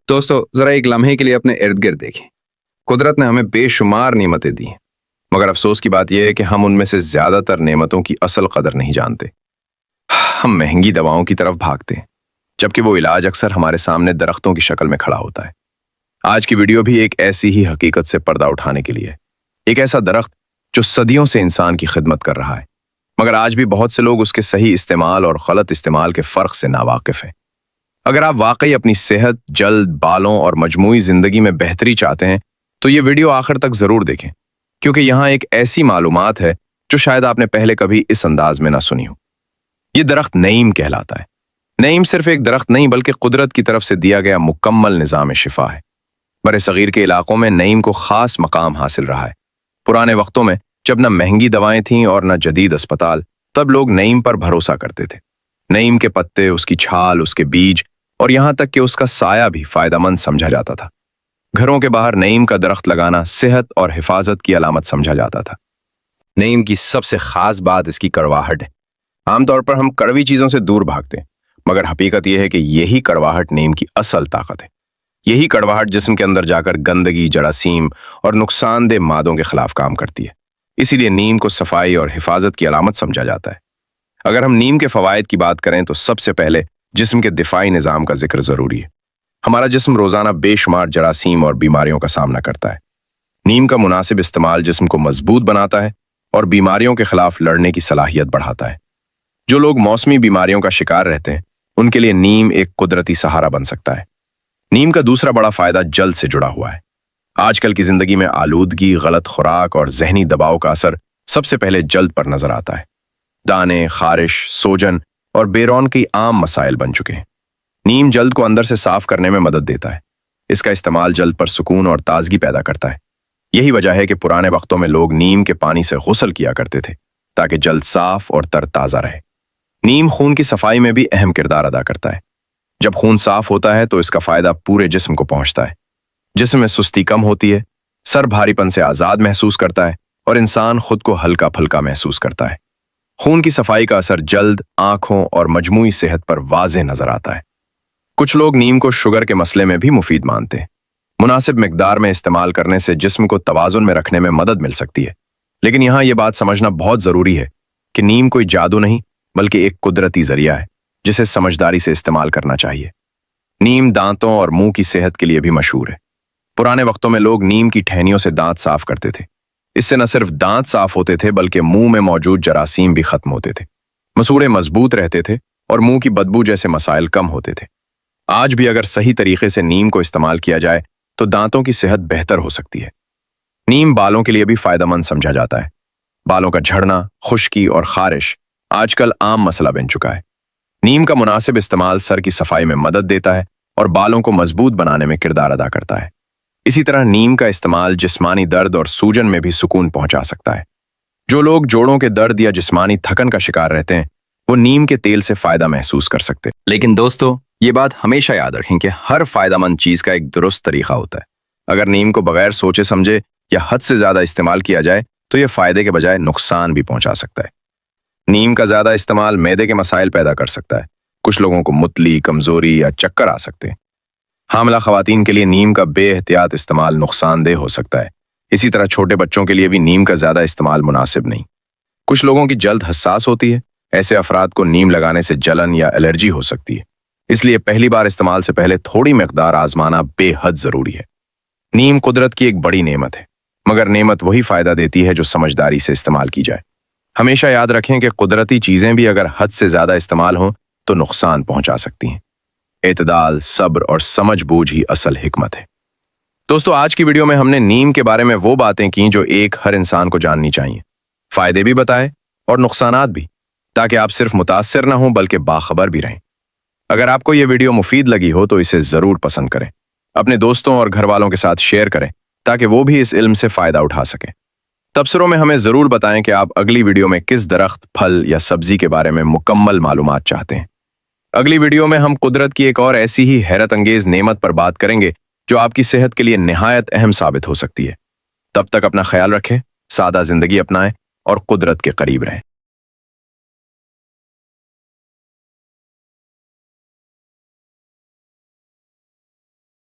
दोस्तों जरा एक लम्हे के लिए अपने इर्द गिर्द देखें। कुदरत ने हमें बेशुमार नेमतें दी हैं, मगर अफसोस की बात यह है कि हम उनमें से ज्यादातर नेमतों की असल कदर नहीं जानते। हम महंगी दवाओं की तरफ भागते हैं, जबकि वो इलाज अक्सर हमारे सामने दरख्तों की शक्ल में खड़ा होता है। आज की वीडियो भी एक ऐसी ही हकीकत से पर्दा उठाने के लिए है। एक ऐसा दरख्त जो सदियों से इंसान की खिदमत कर रहा है, मगर आज भी बहुत से लोग उसके सही इस्तेमाल और गलत इस्तेमाल के फर्क से नावाकिफ हैं। अगर आप वाकई अपनी सेहत, जल्द, बालों और मजमूई जिंदगी में बेहतरी चाहते हैं तो ये वीडियो आखिर तक जरूर देखें, क्योंकि यहाँ एक ऐसी मालूमात है जो शायद आपने पहले कभी इस अंदाज में ना सुनी हो। ये दरख्त नईम कहलाता है। नईम सिर्फ एक दरख्त नहीं बल्कि कुदरत की तरफ से दिया गया मुकम्मल निज़ाम शिफा है। बड़े सगीर के इलाकों में नईम को खास मकाम हासिल रहा है। पुराने वक्तों में जब न महंगी दवाएं थीं और न जदीद अस्पताल, तब लोग नईम पर भरोसा करते थे। नईम के पत्ते, उसकी छाल, उसके बीज और यहाँ तक कि उसका साया भी फायदेमंद समझा जाता था। घरों के बाहर नईम का दरख्त लगाना सेहत और हिफाजत की अलामत समझा जाता था। नईम की सबसे खास बात इसकी कड़वाहट है। आमतौर पर हम कड़वी चीजों से दूर भागते हैं, मगर हकीकत यह है कि यही कड़वाहट नीम की असल ताकत है। यही कड़वाहट जिस्म के अंदर जाकर गंदगी, जरासीम और नुकसानदेह मादों के खिलाफ काम करती है। इसीलिए नीम को सफाई और हिफाजत की अलामत समझा जाता है। अगर हम नीम के फवायद की बात करें तो सबसे पहले जिस्म के दिफाई निज़ाम का जिक्र जरूरी है। हमारा जिस्म रोजाना बेशुमार जरासीम और बीमारियों का सामना करता है। नीम का मुनासिब इस्तेमाल जिस्म को मजबूत बनाता है और बीमारियों के खिलाफ लड़ने की सलाहियत बढ़ाता है। जो लोग मौसमी बीमारियों का शिकार रहते हैं, उनके लिए नीम एक कुदरती सहारा बन सकता है। नीम का दूसरा बड़ा फायदा जल्द से जुड़ा हुआ है। आजकल की जिंदगी में आलूदगी, गलत खुराक और जहनी दबाव का असर सबसे पहले जल्द पर नजर आता है। दाने, खारिश, सोजन और बेरौन की आम मसाइल बन चुके हैं। नीम जल्द को अंदर से साफ करने में मदद देता है। इसका इस्तेमाल जल्द पर सुकून और ताजगी पैदा करता है। यही वजह है कि पुराने वक्तों में लोग नीम के पानी से गुस्ल किया करते थे, ताकि जल्द साफ और तरताजा रहे। नीम खून की सफाई में भी अहम किरदार अदा करता है। जब खून साफ होता है तो इसका फायदा पूरे जिस्म को पहुंचता है। जिस्म में सुस्ती कम होती है, सर भारीपन से आजाद महसूस करता है और इंसान खुद को हल्का फुल्का महसूस करता है। खून की सफाई का असर जल्द, आंखों और मजमूई सेहत पर वाज़ेह नजर आता है। कुछ लोग नीम को शुगर के मसले में भी मुफीद मानते हैं। मुनासिब मिकदार में इस्तेमाल करने से जिस्म को तवाजुन में रखने में मदद मिल सकती है। लेकिन यहाँ यह बात समझना बहुत जरूरी है कि नीम कोई जादू नहीं बल्कि एक कुदरती जरिया है, जिसे समझदारी से इस्तेमाल करना चाहिए। नीम दांतों और मुंह की सेहत के लिए भी मशहूर है। पुराने वक्तों में लोग नीम की टहनियों से दांत साफ करते थे। इससे न सिर्फ दांत साफ होते थे बल्कि मुंह में मौजूद जरासीम भी खत्म होते थे। मसूड़े मजबूत रहते थे और मुंह की बदबू जैसे मसाइल कम होते थे। आज भी अगर सही तरीके से नीम को इस्तेमाल किया जाए तो दांतों की सेहत बेहतर हो सकती है। नीम बालों के लिए भी फायदेमंद समझा जाता है। बालों का झड़ना, खुश्की और खारिश आजकल आम मसला बन चुका है। नीम का मुनासिब इस्तेमाल सर की सफाई में मदद देता है और बालों को मजबूत बनाने में किरदार अदा करता है। इसी तरह नीम का इस्तेमाल जिस्मानी दर्द और सूजन में भी सुकून पहुंचा सकता है। जो लोग जोड़ों के दर्द या जिस्मानी थकन का शिकार रहते हैं, वो नीम के तेल से फायदा महसूस कर सकते हैं। लेकिन दोस्तों, ये बात हमेशा याद रखें कि हर फायदेमंद चीज का एक दुरुस्त तरीका होता है। अगर नीम को बगैर सोचे समझे या हद से ज्यादा इस्तेमाल किया जाए तो यह फायदे के बजाय नुकसान भी पहुंचा सकता है। नीम का ज्यादा इस्तेमाल मैदे के मसाइल पैदा कर सकता है। कुछ लोगों को मुतली, कमजोरी या चक्कर आ सकते हैं। हामिला खवातीन के लिए नीम का बेएहतियात इस्तेमाल नुकसानदेह हो सकता है। इसी तरह छोटे बच्चों के लिए भी नीम का ज्यादा इस्तेमाल मुनासिब नहीं। कुछ लोगों की जल्द हसास होती है। ऐसे अफराद को नीम लगाने से जलन या एलर्जी हो सकती है। इसलिए पहली बार इस्तेमाल से पहले थोड़ी मिकदार आजमाना बेहद जरूरी है। नीम कुदरत की एक बड़ी नेमत है, मगर नेमत वही फायदा देती है जो समझदारी से इस्तेमाल की जाए। हमेशा याद रखें कि कुदरती चीजें भी अगर हद से ज्यादा इस्तेमाल हों तो नुकसान पहुंचा सकती हैं। एतदाल, सब्र और समझ बूझ ही असल हिकमत है। दोस्तों, आज की वीडियो में हमने नीम के बारे में वो बातें की जो एक हर इंसान को जाननी चाहिए। फायदे भी बताए और नुकसानात भी, ताकि आप सिर्फ मुतासिर ना हो बल्कि बाखबर भी रहें। अगर आपको ये वीडियो मुफीद लगी हो तो इसे जरूर पसंद करें। अपने दोस्तों और घर वालों के साथ शेयर करें ताकि वो भी इस इल्म से फायदा उठा सकें। तबसरों में हमें जरूर बताएं कि आप अगली वीडियो में किस दरख्त, फल या सब्जी के बारे में मुकम्मल मालूमात चाहते हैं। अगली वीडियो में हम कुदरत की एक और ऐसी ही हैरत अंगेज नेमत पर बात करेंगे जो आपकी सेहत के लिए निहायत अहम साबित हो सकती है। तब तक अपना ख्याल रखें, सादा जिंदगी अपनाएं और कुदरत के करीब रहें।